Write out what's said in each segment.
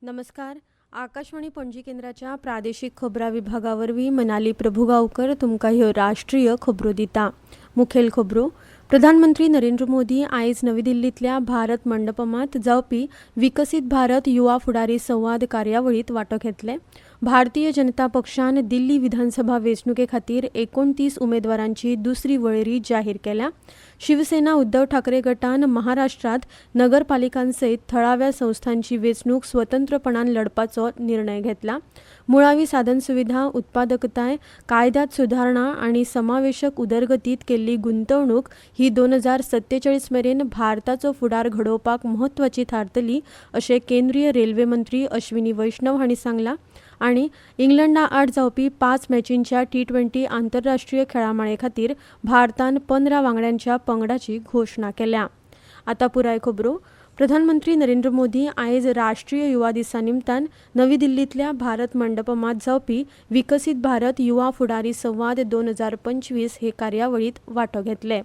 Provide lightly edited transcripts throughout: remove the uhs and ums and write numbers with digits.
नमस्कार. आकाशवाणी पणजी केंद्राच्या प्रादेशिक खबरां विभागावरवीं मनाली प्रभुगांवकर तुमकां ह्यो राष्ट्रीय खबरो दिता. मुखेल खबरो. प्रधानमंत्री नरेंद्र मोदी आयज नवी दिल्लींतल्या भारत मंडपमांत जावपी विकसीत भारत युवा फुडारी संवाद कार्यावळींत वांटो घेतले. भारतीय जनता पक्षान दिल्ली विधानसभा वेंचणुके खातीर 29 उमेदवारांची दुसरी वळेरी जाहीर केल्या. शिवसेना उद्धव ठाकरे गटान महाराष्ट्रांत नगरपालिकांसयत थळाव्या संस्थांची वेंचणूक स्वतंत्रपणान लडपाचो निर्णय घेतला. मुळावी साधनसुविधा, उत्पादकताय, कायद्यात सुदारणा आनी समावेशक उदरगतीत केल्ली गुंतवणूक ही 2047 मेरेन भारताचो फुडार घडोवपाक म्हत्वाची थारतली अशें केंद्रीय रेल्वे मंत्री अश्विनी वैष्णव हांणी सांगलां. आनी इंग्लंडा आड जावपी 5 मॅचींच्या T20 आंतरराष्ट्रीय खेळामाळे खातीर भारतान 15 वांगड्यांच्या पंगडाची घोशणा केल्या. आतां पुराय खबरो. प्रधानमंत्री नरेंद्र मोदी आयज राष्ट्रीय युवा दिसा निमतान नवी दिल्लींतल्या भारत मंडपमांत जावपी विकसीत भारत युवा फुडारी संवाद 2025 हे कार्यावळींत वांटो घेतले.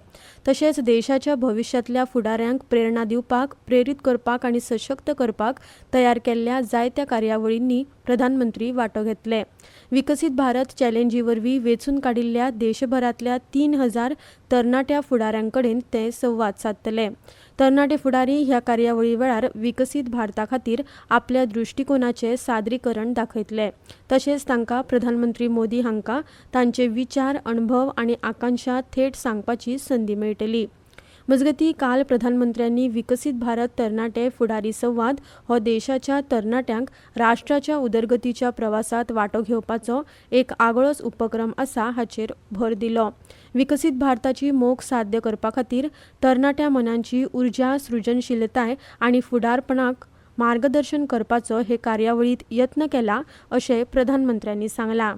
तशेंच देशाच्या भविश्यांतल्या फुडाऱ्यांक प्रेरणा दिवपाक, प्रेरीत करपाक आनी सशक्त करपाक तयार केल्ल्या जायत्या कार्यावळींनी प्रधानमंत्री वांटो घेतले. विकसीत भारत चॅलेंजी वरवीं वेंचून काडिल्ल्या देशभरांतल्या 3000 तरणाट्या फुडाऱ्यांकडेन ते संवाद सादतले. तरणाटे फुडारी ह्या कार्यावळी वेळार विकसीत भारता खातीर आपल्या दृश्टिकोनाचें सादरीकरण दाखयतले. तशेंच तांकां प्रधानमंत्री मोदी हांकां तांचे विचार, अणभव आनी आकांक्षा थेट सांगपाची संदी मेळटली. मजगतीं काल प्रधानमंत्र्यांनी विकसीत भारत तरणाटे फुडारी संवाद हो देशाच्या तरणाट्यांक राष्ट्राच्या उदरगतीच्या प्रवासांत वांटो घेवपाचो एक आगळोच उपक्रम आसा हाचेर भर दिलो. विकसीत भारताची मोख साध्य करपा खातीर तरणाट्या मनांची उर्जा, सृजनशीलताय आनी फुडारपणाक मार्गदर्शन करपाचो हे कार्यावळींत यत्न केला अशें प्रधानमंत्र्यांनी सांगलां.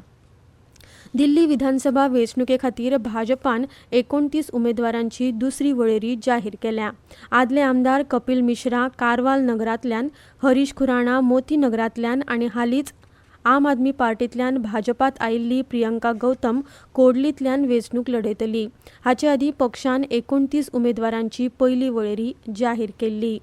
दिल्ली विधानसभा वेंचणुके खातीर भाजपान 29 उमेदवारांची दुसरी वळेरी जाहीर केल्या. आदले आमदार कपिल मिश्रा कारवाल नगरांतल्यान, हरीश खुराणा मोती नगरांतल्यान आनी हालींच आम आदमी पार्टींतल्यान भाजपात आयिल्ली प्रियंका गौतम कोडलींतल्यान वेंचणूक लढयतली. हाचे आदीं पक्षान 29 उमेदवारांची पयली वळेरी जाहीर केल्ली.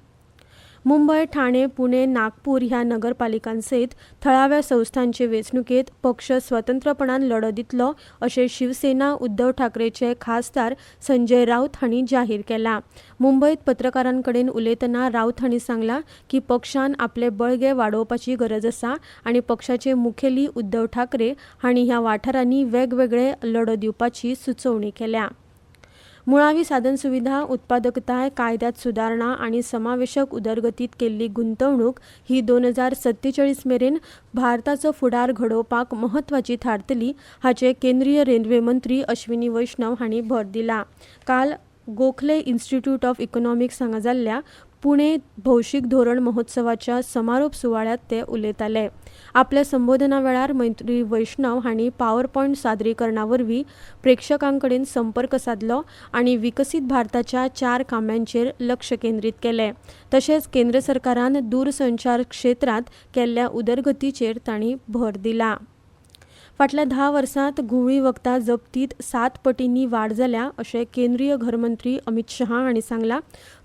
मुंबय, ठाणे, पुणे, नागपूर ह्या नगरपालिकांसयत थळाव्या संस्थांचे वेंचणुकेत पक्ष स्वतंत्रपणान लढो दितलो अशें शिवसेना उद्धव ठाकरेचे खासदार संजय राऊत हांणी जाहीर केलां. मुंबयत पत्रकारांकडेन उलयतना राऊत हांणी सांगलां की पक्षान आपले बळगे वाडोवपाची गरज आसा आनी पक्षाचे मुखेली उद्धव ठाकरे हांणी ह्या वाठारांनी वेगवेगळे लढो दिवपाची सुचोवणी केल्या. मुळावी साधनसुविधा, उत्पादकताय, कायद्यात सुदारणा आनी समावेशक उदरगतीत केल्ली गुंतवणूक ही 2047 मेरेन भारताचो फुडार घडोवपाक म्हत्वाची थारतली हाचे केंद्रीय रेल्वे मंत्री अश्विनी वैष्णव हांणी भर दिला. काल गोखले इन्स्टिट्यूट ऑफ इकॉनॉमिक्स हांगा जाल्ल्या पुणे भौशीक धोरण महोत्सवाच्या समारोप सुवाळ्यात ते उलयताले. आपल्या संबोधना वेळार मंत्री वैष्णव हांणी पॉवर पॉयंट सादरीकरणा वरवीं प्रेक्षकांकडेन संपर्क साधलो आनी विकसीत भारताच्या 4 खांब्यांचेर लक्ष केंद्रीत केलें. तशेंच केंद्र सरकारान दूरसंचार क्षेत्रांत केल्ल्या उदरगतीचेर तांणी भर दिला. फाटल्या 10 वर्सांत घुंवळी वखदां जप्तीत 7 पटींनी वाड जाल्या अशें केंद्रीय घरमंत्री अमित शाह हांणी सांगलां.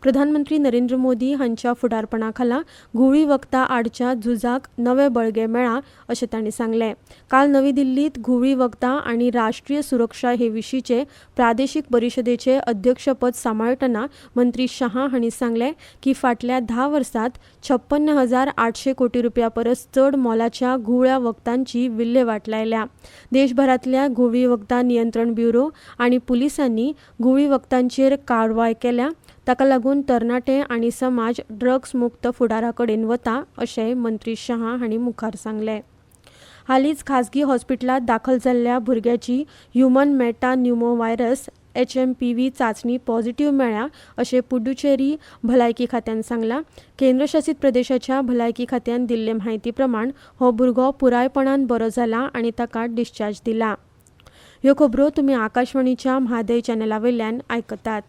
प्रधानमंत्री नरेंद्र मोदी हांच्या फुडारपणा खाला घुंवळी वखदां आडच्या झुजाक नवे बळगे मेळ्ळां अशें तांणी सांगलें. काल नवी दिल्लींत घुंवळी वखदां आनी राष्ट्रीय सुरक्षा हे विशींचे प्रादेशीक परिशदेचें अध्यक्षपद सांबाळटना मंत्री शाह हांणी सांगलें की फाटल्या 10 वर्सांत 56,800 कोटी रुपया परस चड मोलाच्या घुंवळ्या वखदांची विल्हेवाट लायल्या. देशभरांतल्या घुंवळी वखदां नियंत्रण ब्युरो आनी पुलिसांनी घुंवळी वखदांचेर कारवाय केल्या. ताका लागून तरणाटे आनी समाज ड्रग्स मुक्त फुडारा कडेन वता अशेंय मंत्री शाह हांणी मुखार सांगलें. हालींच खाजगी हॉस्पिटलांत दाखल जाल्ल्या भुरग्याची ह्युमन मेटा न्युमोव्हायरस HMPV चांचणी पॉझिटिव्ह मेळ्ळ्या अशें पुडुचेरी भलायकी खात्यान सांगलां. केंद्रशासीत प्रदेशाच्या भलायकी खात्यान दिल्ले म्हायती प्रमाण हो भुरगो पुरायपणान बरो जाला आनी ताका डिस्चार्ज दिला. ह्यो खबरो तुमी आकाशवाणीच्या म्हादय चॅनला वयल्यान आयकतात.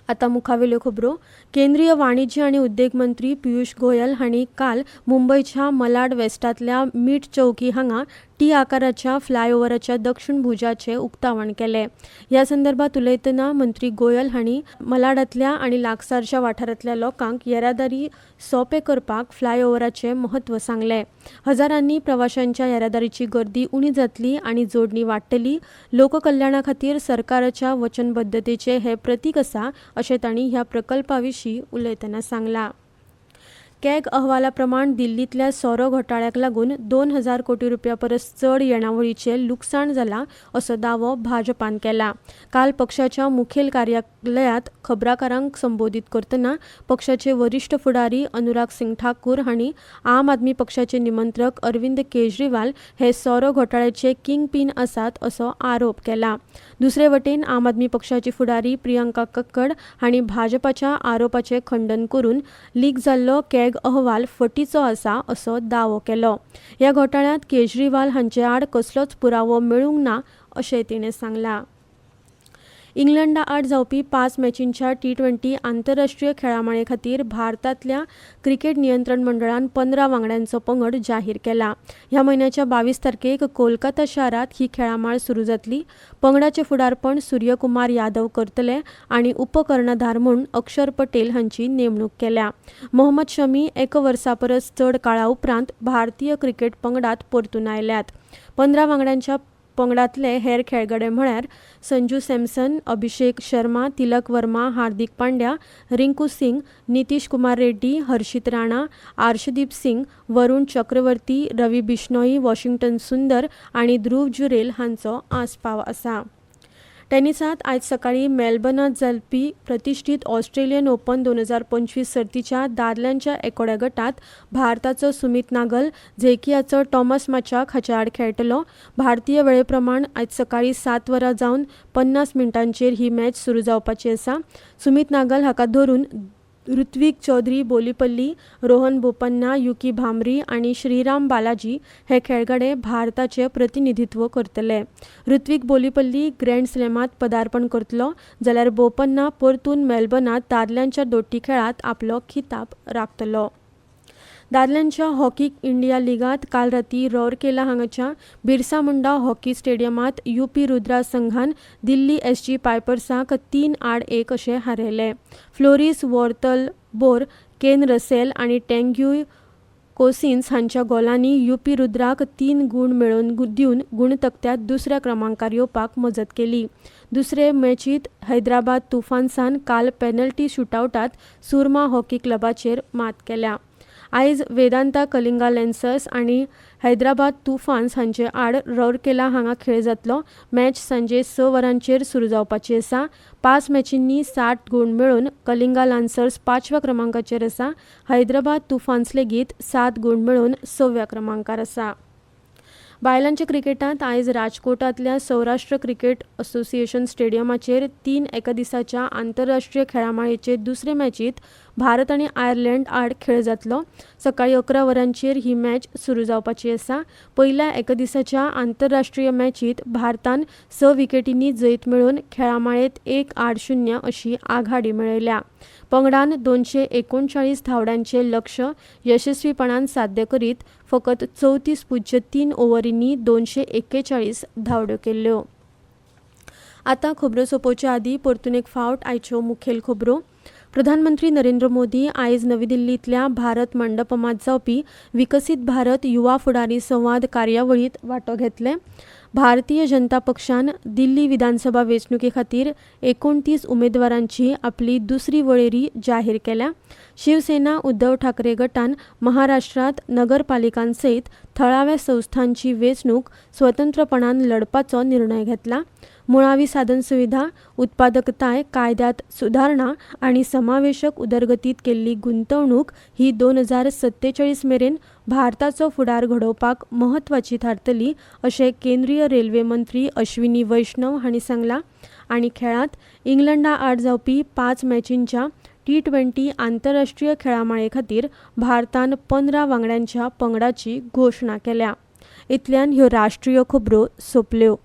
आतां मुखावेल्यो खबरो. केंद्रीय वाणिज्य आनी उद्देग मंत्री पियुष गोयल हांणी काल मुंबयच्या मलाड वेस्टांतल्या मीठ चौकी हांगा टी आकाराच्या फ्लायओव्हराच्या दक्षिण भुजाचे उक्तावण केले. ह्या संदर्भात उलयतना मंत्री गोयल हांणी मलाडांतल्या आनी लागसारच्या वाठारांतल्या लोकांक येरादारी सोंपे करपाक फ्लायओव्हराचें म्हत्व सांगलें. हजारांनी प्रवाशांच्या येरादारीची गर्दी उणी जातली आनी जोडणी वाडटली. लोककल्याणा खातीर सरकाराच्या वचनबद्धतेचें हें प्रतीक आसा अशें तांणी ह्या प्रकल्पा विशीं उलयतना सांगलां. कॅग अहवाला प्रमाण दिल्लींतल्या सोरो घोटाळ्याक लागून 2,000 कोटी रुपया परस चड येणावळीचें लुकसाण जालां असो दावो भाजपान केला. काल पक्षाच्या मुखेल कार्यालयांत खबराकारांक संबोधीत करतना पक्षाचे वरिश्ठ फुडारी अनुराग सिंग ठाकूर हांणी आम आदमी पक्षाचे निमंत्रक अरविंद केजरीवाल हे सोरो घोटाळ्याचे किंग पिन आसात असो आरोप केला. दुसरे वटेन आम आदमी पक्षाची फुडारी प्रियंका कक्कड हांणी भाजपाच्या आरोपाचें खंडन करून लीक जाल्लो कॅग अहवाल फटीचो आसा असो दावो केलो. ह्या घोटाळ्यांत केजरीवाल हांचे आड कसलोच पुरावो मेळूंक ना अशें तिणें सांगलां. इंग्लंडा आड जावपी 5 मॅचींच्या T20 आंतरराष्ट्रीय खेळामाळे खातीर भारतांतल्या क्रिकेट नियंत्रण मंडळान 15 वांगड्यांचो पंगड जाहीर केला. ह्या म्हयन्याच्या 22 तारखेक कोलकाता शारांत ही खेळामाळ सुरू जातली. पंगडाचें फुडारपण सूर्यकुमार यादव करतले आनी उपकर्णधार म्हूण अक्षर पटेल हांची नेमणूक केल्या. मोहम्मद शमी 1 वर्सा परस चड काळा उपरांत भारतीय क्रिकेट पंगडांत परतून आयल्यात. 15 वांगड्यांच्या पंगडांतले हेर खेळगडे म्हळ्यार संजू सॅमसन, अभिषेक शर्मा, तिलक वर्मा, हार्दिक पांड्या, रिंकू सिंग, नितीश कुमार रेड्डी, हर्षित राणा, आर्शदीप सिंग, वरुण चक्रवर्ती, रवी बिश्नोई, वॉशिंग्टन सुंदर आनी ध्रुव जुरेल हांचो आस्पाव आसा. टेनिसांत आयज सकाळीं मेलबर्नांत जावपी प्रतिश्ठीत ऑस्ट्रेलियन ओपन 2025 सर्तीच्या दादल्यांच्या एकोड्या गटांत भारताचो सुमीत नागल झेकियाचो टॉमस माचाक हाचे आड खेळटलो. भारतीय वेळे प्रमाण आयज सकाळीं 7 वरां जावन 50 मिनटांचेर ही मॅच सुरू जावपाची आसा. सुमीत नागल हाका धरून ऋत्विक चौधरी बोलीपल्ली, रोहन बोपन्ना, युकी भांबरी आनी श्रीराम बालाजी हे खेळगडे भारताचें प्रतिनिधित्व करतले. ऋत्विक बोलीपल्ली ग्रँड स्लॅमांत पदार्पण करतलो जाल्यार बोपन्ना परतून मेलबर्नांत दादल्यांच्या दोट्टी खेळांत आपलो खिताब राखतलो. दादल्यांच्या हॉकी इंडिया लिगांत काल रातीं राउरकेला हांगाच्या बिरसा मुंडा हॉकी स्टेडियमांत UP रुद्रा संघान दिल्ली SG पायपर्साक 3-1 अशें हारयलें. फ्लोरिस वॉर्तलबोर, केन रसेल आनी टेंग्यूय कोसिन्स हांच्या गोलांनी UP रुद्राक 3 गूण मेळोवन दिवन गुणतकत्यात दुसऱ्या क्रमांकार येवपाक मजत केली. दुसरे मॅचींत हैदराबाद तुफान्सान काल पेनल्टी शूटआउटांत सुरमा हॉकी क्लबाचेर मात केल्या. आयज वेदांता कलिंगा लॅन्सर्स आनी हैदराबाद तुफान्स हांचे आड राउरकेला हांगा खेळ जातलो. मॅच सांजे 6 वरांचेर सुरू जावपाची आसा. 5 मॅचींनी 60 गूण मेळोवन कलिंगा लॅन्सर्स 5व्या क्रमांकाचेर आसा. हैदराबाद तुफान्स लेगीत 7 गूण मेळोवन 6व्या क्रमांकार आसा. बायलांच्या क्रिकेटांत आयज राजकोटांतल्या सौराष्ट्र क्रिकेट असोसिएशन स्टेडियमाचेर 3 एकदिसाच्या आंतरराष्ट्रीय खेळामाळेचे दुसरे मॅचींत भारत आनी आयर्लंड आड खेळ जातलो. सकाळीं 11 वरांचेर ही मॅच सुरू जावपाची आसा. पयल्या एकदिसाच्या आंतरराष्ट्रीय मॅचींत भारतान 6 विकेटींनी जैत मेळोवन खेळामाळेंत 1-8-0 अशी आघाडी मेळयल्या. पंगडान 239 धांवड्यांचें लक्ष्य यशस्वीपणान साध्य करीत फकत 34.3 ओव्हरींनी 241 धांवड्यो केल्ल्यो. आतां खबरो सोंपोवचे आदीं परतून एक फावट आयच्यो मुखेल खबरो. प्रधानमंत्री नरेंद्र मोदी आयज नवी दिल्लींतल्या भारत मंडपमांत जावपी विकसीत भारत युवा फुडारी संवाद कार्यावळींत वांटो घेतले. भारतीय जनता पक्षान दिल्ली विधानसभा वेंचणुके खातीर 29 उमेदवारांची आपली दुसरी वळेरी जाहीर केल्या. शिवसेना उद्धव ठाकरे गटान महाराष्ट्रांत नगरपालिकांसयत थळाव्या संस्थांची वेंचणूक स्वतंत्रपणान लडपाचो निर्णय घेतला. मुळावी साधनसुविधा, उत्पादकताय, कायद्यात सुदारणा आनी समावेशक उदरगतीत केल्ली गुंतवणूक ही 2047 मेरेन भारताचो फुडार घडोवपाक म्हत्वाची थारतली अशें केंद्रीय रेल्वे मंत्री अश्विनी वैष्णव हांणी सांगलां. आनी खेळांत इंग्लंडा आड जावपी 5 मॅचींच्या T20 आंतरराष्ट्रीय खेळामाळे खातीर भारतान 15 वांगड्यांच्या पंगडाची घोशणा केल्या. इतल्यान ह्यो राष्ट्रीय खबरो सोंपल्यो.